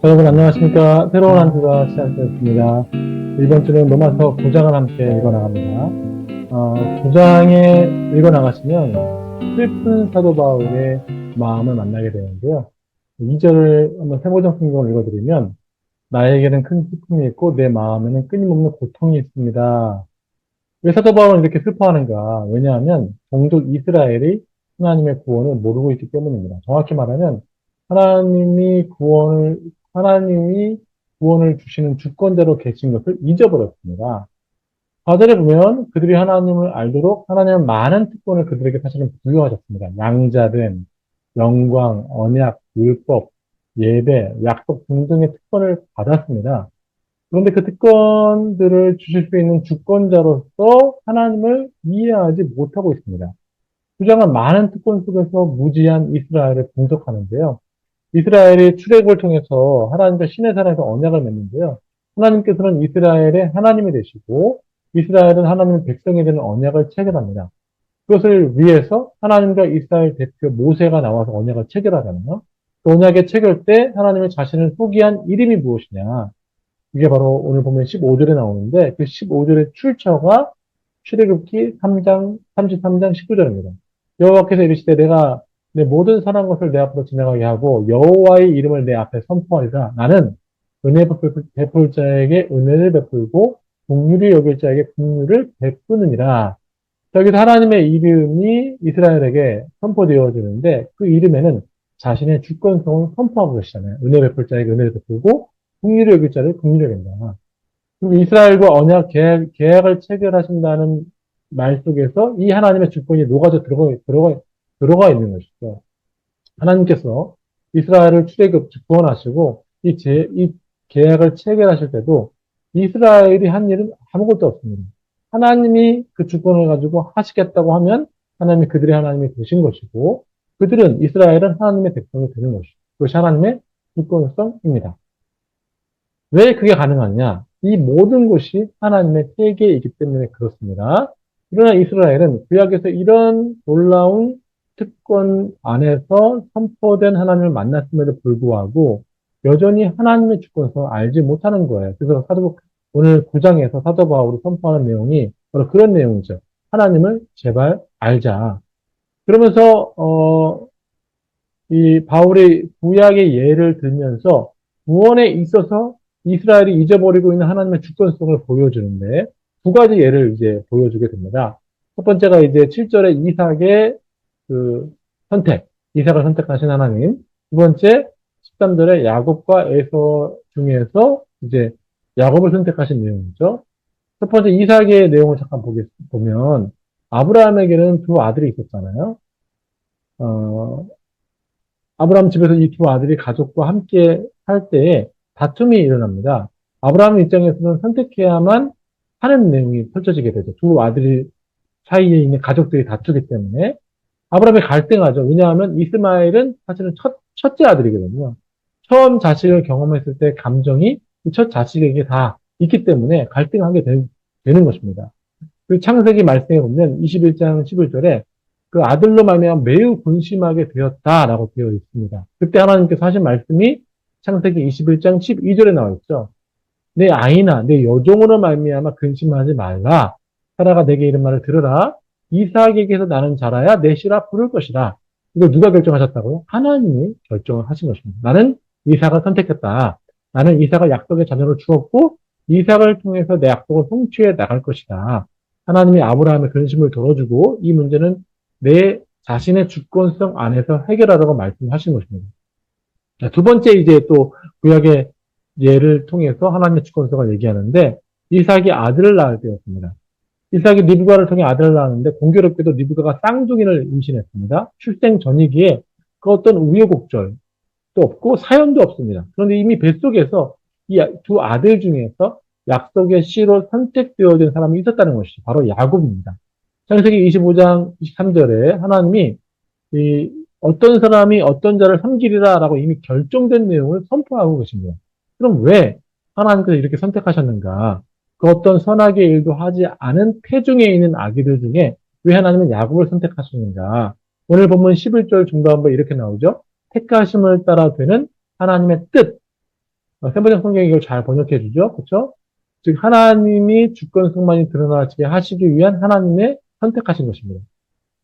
여러분 안녕하십니까. 새로운 한 주가 시작되었습니다. 이번 주는 로마서 9장을 함께 읽어나갑니다. 9장에 읽어나가시면 슬픈 사도 바울의 마음을 만나게 되는데요. 2절을 한번 세모정 성경을 읽어드리면 나에게는 큰 슬픔이 있고 내 마음에는 끊임없는 고통이 있습니다. 왜 사도 바울은 이렇게 슬퍼하는가? 왜냐하면 종족 이스라엘이 하나님의 구원을 모르고 있기 때문입니다. 정확히 말하면 하나님이 구원을 하나님이 구원을 주시는 주권자로 계신 것을 잊어버렸습니다. 4절에 보면 그들이 하나님을 알도록 하나님은 많은 특권을 그들에게 사실은 부여하셨습니다. 양자됨, 영광, 언약, 율법, 예배, 약속 등등의 특권을 받았습니다. 그런데 그 특권들을 주실 수 있는 주권자로서 하나님을 이해하지 못하고 있습니다. 주장은 많은 특권 속에서 무지한 이스라엘을 분석하는데요. 이스라엘이 출애굽을 통해서 하나님과 신의 산에서 언약을 맺는데요. 하나님께서는 이스라엘의 하나님이 되시고 이스라엘은 하나님의 백성이 되는 언약을 체결합니다. 그것을 위해서 하나님과 이스라엘 대표 모세가 나와서 언약을 체결하잖아요. 그 언약의 체결 때 하나님의 자신을 소개한 이름이 무엇이냐? 이게 바로 오늘 보면 15절에 나오는데 그 15절의 출처가 출애굽기 3장 33장 19절입니다. 여호와께서 이르시되 내가 내 모든 선한 것을 내 앞으로 지나가게 하고 여호와의 이름을 내 앞에 선포하리라. 나는 은혜 베풀 자에게 은혜를 베풀고 긍휼히 여길 자에게 긍휼을 베푸느니라. 여기서 하나님의 이름이 이스라엘에게 선포되어지는데 그 이름에는 자신의 주권성을 선포하고 계시잖아요. 은혜 베풀 자에게 은혜를 베풀고 긍휼히 여길 자를 긍휼히 여긴다. 그리고 이스라엘과 언약 계약을 체결하신다는 말 속에서 이 하나님의 주권이 녹아져 들어가 있는 것이죠. 하나님께서 이스라엘을 출애굽 구원하시고 이 계약을 체결하실 때도 이스라엘이 한 일은 아무것도 없습니다. 하나님이 그 주권을 가지고 하시겠다고 하면 하나님이 그들의 하나님이 되신 것이고 그들은 이스라엘은 하나님의 백성이 되는 것이고 그것이 하나님의 주권성입니다. 왜 그게 가능하냐? 이 모든 것이 하나님의 세계이기 때문에 그렇습니다. 그러나 이스라엘은 구약에서 이런 놀라운 특권 안에서 선포된 하나님을 만났음에도 불구하고 여전히 하나님의 주권성을 알지 못하는 거예요. 그래서 오늘 9장에서 사도 바울이 선포하는 내용이 바로 그런 내용이죠. 하나님을 제발 알자. 그러면서 이 바울이 구약의 예를 들면서 구원에 있어서 이스라엘이 잊어버리고 있는 하나님의 주권성을 보여주는데 두 가지 예를 이제 보여주게 됩니다. 첫 번째가 이제 7절에 이삭의 그 이삭을 선택하신 하나님. 두 번째 13절에 야곱과 에서 중에서 이제 야곱을 선택하신 내용이죠. 첫 번째 이삭의 내용을 잠깐 보면 아브라함에게는 두 아들이 있었잖아요. 어, 아브라함 집에서 이 두 아들이 가족과 함께 살 때에 다툼이 일어납니다. 아브라함 입장에서는 선택해야만 하는 내용이 펼쳐지게 되죠. 두 아들이 사이에 있는 가족들이 다투기 때문에 아브라함이 갈등하죠. 왜냐하면 이스마엘은 사실은 첫째 아들이거든요. 처음 자식을 경험했을 때 감정이 첫 자식에게 다 있기 때문에 갈등하게 되는 것입니다. 그 창세기 말씀에 보면 21장 11절에 그 아들로 말미암아 매우 근심하게 되었다라고 되어 있습니다. 그때 하나님께서 하신 말씀이 창세기 21장 12절에 나와 있죠. 내 아이나 내 여종으로 말미암아 근심하지 말라. 사라가 내게 이런 말을 들으라. 이삭에게서 나는 자라야 내 씨라 부를 것이다. 이걸 누가 결정하셨다고요? 하나님이 결정을 하신 것입니다. 나는 이삭을 선택했다. 나는 이삭을 약속의 자녀로 주었고 이삭을 통해서 내 약속을 성취해 나갈 것이다. 하나님이 아브라함의 근심을 덜어주고 이 문제는 내 자신의 주권성 안에서 해결하라고 말씀하신 것입니다. 자, 두 번째 이제 또 구약의 예를 통해서 하나님의 주권성을 얘기하는데 이삭이 아들을 낳을 때였습니다. 이삭이 리브가를 통해 아들을 낳았는데 공교롭게도 리브가가 쌍둥이를 임신했습니다. 출생 전이기에 그 어떤 우여곡절도 없고 사연도 없습니다. 그런데 이미 뱃속에서 이 두 아들 중에서 약속의 씨로 선택되어진 사람이 있었다는 것이 바로 야곱입니다. 창세기 25장 23절에 하나님이 어떤 사람이 어떤 자를 섬기리라라고 이미 결정된 내용을 선포하고 계십니다. 그럼 왜 하나님께서 이렇게 선택하셨는가? 그 어떤 선악의 일도 하지 않은 태중에 있는 아기들 중에 왜 하나님은 야곱을 선택하셨는가? 오늘 본문 11절 중반부에 이렇게 나오죠. 택하심을 따라 되는 하나님의 뜻. 세번역 성경이 이걸 잘 번역해 주죠. 그렇죠? 즉 하나님이 주권성만이 드러나게 하시기 위한 하나님의 선택하신 것입니다.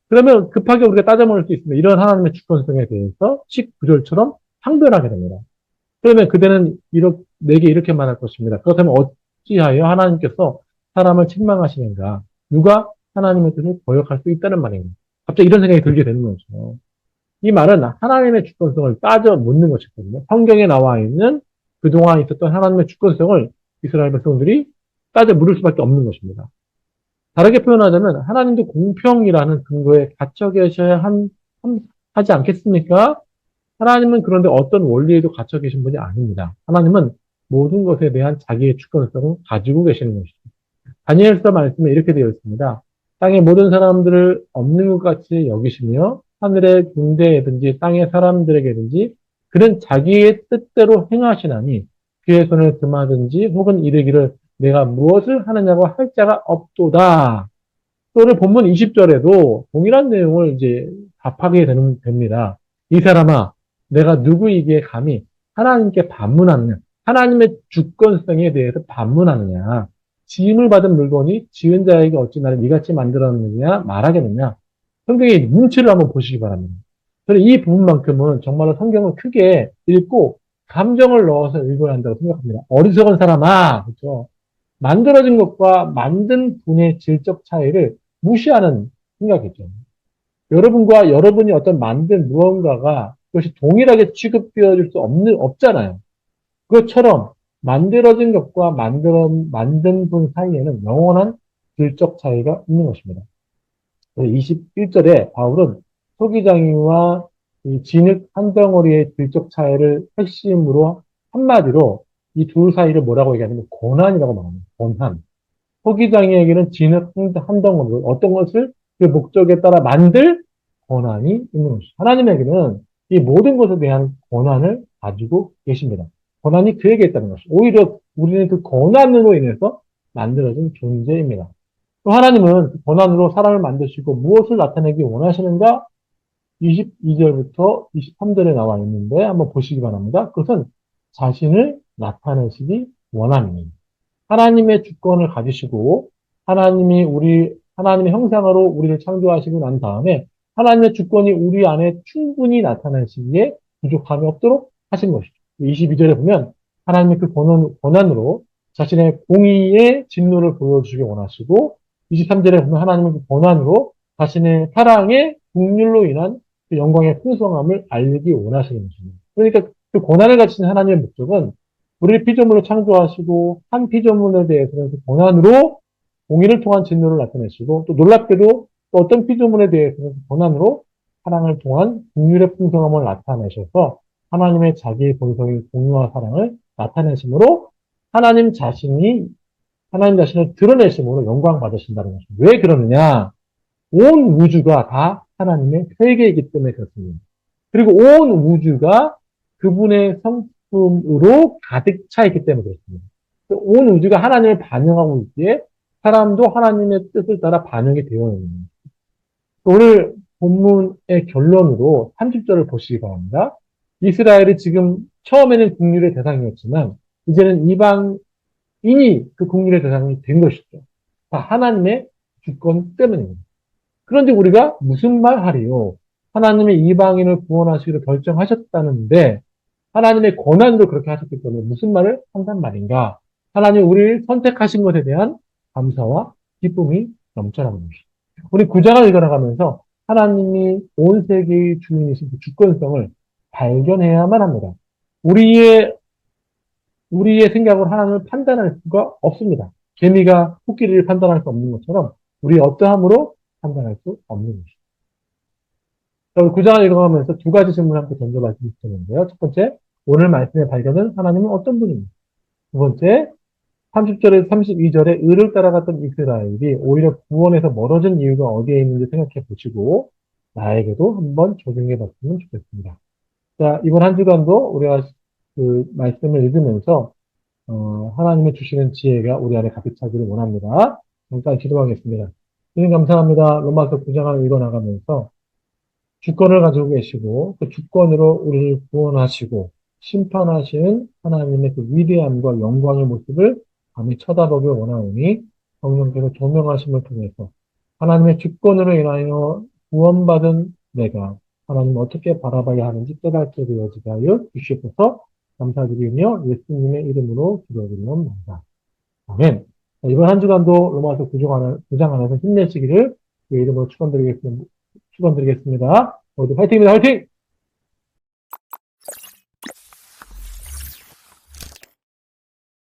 그러면 급하게 우리가 따져볼 수 있습니다. 이런 하나님의 주권성에 대해서 19절처럼 항변하게 됩니다. 그러면 그대는 내게 이렇게 말할 것입니다. 그렇다면 어찌하여 하나님께서 사람을 책망하시는가? 누가 하나님의 뜻을 거역할 수 있다는 말인가? 갑자기 이런 생각이 들게 되는 거죠. 이 말은 하나님의 주권성을 따져 묻는 것이거든요. 성경에 나와 있는 그동안 있었던 하나님의 주권성을 이스라엘 백성들이 따져 물을 수밖에 없는 것입니다. 다르게 표현하자면 하나님도 공평이라는 근거에 갇혀 계셔야 하지 않겠습니까? 하나님은 그런데 어떤 원리에도 갇혀 계신 분이 아닙니다. 하나님은 모든 것에 대한 자기의 주권성을 가지고 계시는 것이죠. 다니엘서 말씀에 이렇게 되어 있습니다. 땅의 모든 사람들을 없는 것 같이 여기시며 하늘의 군대에든지 땅의 사람들에게든지 그는 자기의 뜻대로 행하시나니 그의 손을 금하든지 혹은 이르기를 내가 무엇을 하느냐고 할 자가 없도다. 또 오늘 본문 20절에도 동일한 내용을 이제 답하게 됩니다. 이 사람아, 내가 누구에게 감히 하나님께 반문하느냐? 하나님의 주권성에 대해서 반문하느냐? 지음을 받은 물건이 지은 자에게 어찌 나를 이같이 만들었느냐 말하겠느냐? 성경의 눈치를 한번 보시기 바랍니다. 저는 이 부분만큼은 정말로 성경을 크게 읽고 감정을 넣어서 읽어야 한다고 생각합니다. 어리석은 사람아, 그렇죠? 만들어진 것과 만든 분의 질적 차이를 무시하는 생각이죠. 여러분과 여러분이 어떤 만든 무언가가 그것이 동일하게 취급되어질 수 없잖아요. 그것처럼 만들어진 것과 만든 분 사이에는 영원한 질적 차이가 있는 것입니다. 21절에 바울은 소기장이와 이 진흙 한 덩어리의 질적 차이를 핵심으로 한마디로 이 둘 사이를 뭐라고 얘기하냐면 고난이라고 말합니다. 고난. 소기장이에게는 진흙 한 덩어리, 어떤 것을 그 목적에 따라 만들 고난이 있는 것이죠. 하나님에게는 이 모든 것에 대한 고난을 가지고 계십니다. 고난이 그에게 있다는 것이죠. 오히려 우리는 그 고난으로 인해서 만들어진 존재입니다. 또 하나님은 그 고난으로 사람을 만드시고 무엇을 나타내기 원하시는가? 22절부터 23절에 나와 있는데 한번 보시기 바랍니다. 그것은 자신을 나타내시기 원합니다. 하나님의 주권을 가지시고 하나님의 형상으로 우리를 창조하시고 난 다음에 하나님의 주권이 우리 안에 충분히 나타나시기에 부족함이 없도록 하신 것이죠. 22절에 보면 하나님의 그 권한으로 자신의 공의의 진노를 보여주기 원하시고 23절에 보면 하나님의 그 권한으로 자신의 사랑의 국률로 인한 그 영광의 풍성함을 알기 원하시는 것입니다. 그러니까 그 권한을 가진 하나님의 목적은 우리를 피조물로 창조하시고 한 피조물에 대해서는 그 권한으로 공의를 통한 진노를 나타내시고 또 놀랍게도 또 어떤 피조물에 대해서는 그 권한으로 사랑을 통한 긍휼의 풍성함을 나타내셔서 하나님의 자기의 본성인 공의와 사랑을 나타내심으로 하나님 자신을 드러내심으로 영광 받으신다는 것입니다. 왜 그러느냐? 온 우주가 다 하나님의 세계이기 때문에 그렇습니다. 그리고 온 우주가 그분의 성품으로 가득 차 있기 때문에 그렇습니다. 온 우주가 하나님을 반영하고 있기에 사람도 하나님의 뜻을 따라 반영이 되어 있는 겁니다. 오늘 본문의 결론으로 30절을 보시기 바랍니다. 이스라엘이 지금 처음에는 국률의 대상이었지만 이제는 이방인이 그 국률의 대상이 된 것이죠. 다 하나님의 주권 때문입니다. 그런데 우리가 무슨 말 하리요? 하나님의 이방인을 구원하시기로 결정하셨다는데 하나님의 권한으로 그렇게 하셨기 때문에 무슨 말을 한단 말인가? 하나님 우리를 선택하신 것에 대한 감사와 기쁨이 넘쳐나는 것이죠. 우리 구장을 읽어나가면서 하나님이 온 세계의 주인이신 그 주권성을 발견해야만 합니다. 우리의 생각으로 하나님을 판단할 수가 없습니다. 개미가 코끼리를 판단할 수 없는 것처럼 우리 어떠함으로 판단할 수 없는 것입니다. 구장을 읽어가면서 두 가지 질문을 함께 던져 말씀드렸는데요. 첫 번째, 오늘 말씀의 발견은 하나님은 어떤 분입니까? 두 번째, 30절에서 32절에 의를 따라갔던 이스라엘이 오히려 구원에서 멀어진 이유가 어디에 있는지 생각해 보시고 나에게도 한번 적용해 봤으면 좋겠습니다. 자, 이번 한 주간도 우리가 그 말씀을 읽으면서 하나님의 주시는 지혜가 우리 안에 가득 차기를 원합니다. 잠깐 기도하겠습니다. 주님 감사합니다. 로마서 9장을 읽어나가면서 주권을 가지고 계시고 그 주권으로 우리를 구원하시고 심판하시는 하나님의 그 위대함과 영광의 모습을 감히 쳐다보길 원하오니 성령께서 조명하심을 통해서 하나님의 주권으로 인하여 구원받은 내가 하나님을 어떻게 바라봐야 하는지 깨닫게 되어지게 하여 주시옵소서. 감사드리며 예수님의 이름으로 기도드리옵나이다. 아멘. 자, 이번 한 주간도 로마서 9장 안에서 힘내시기를 그 이름으로 축원드리겠습니다. 모두 화이팅입니다. 화이팅!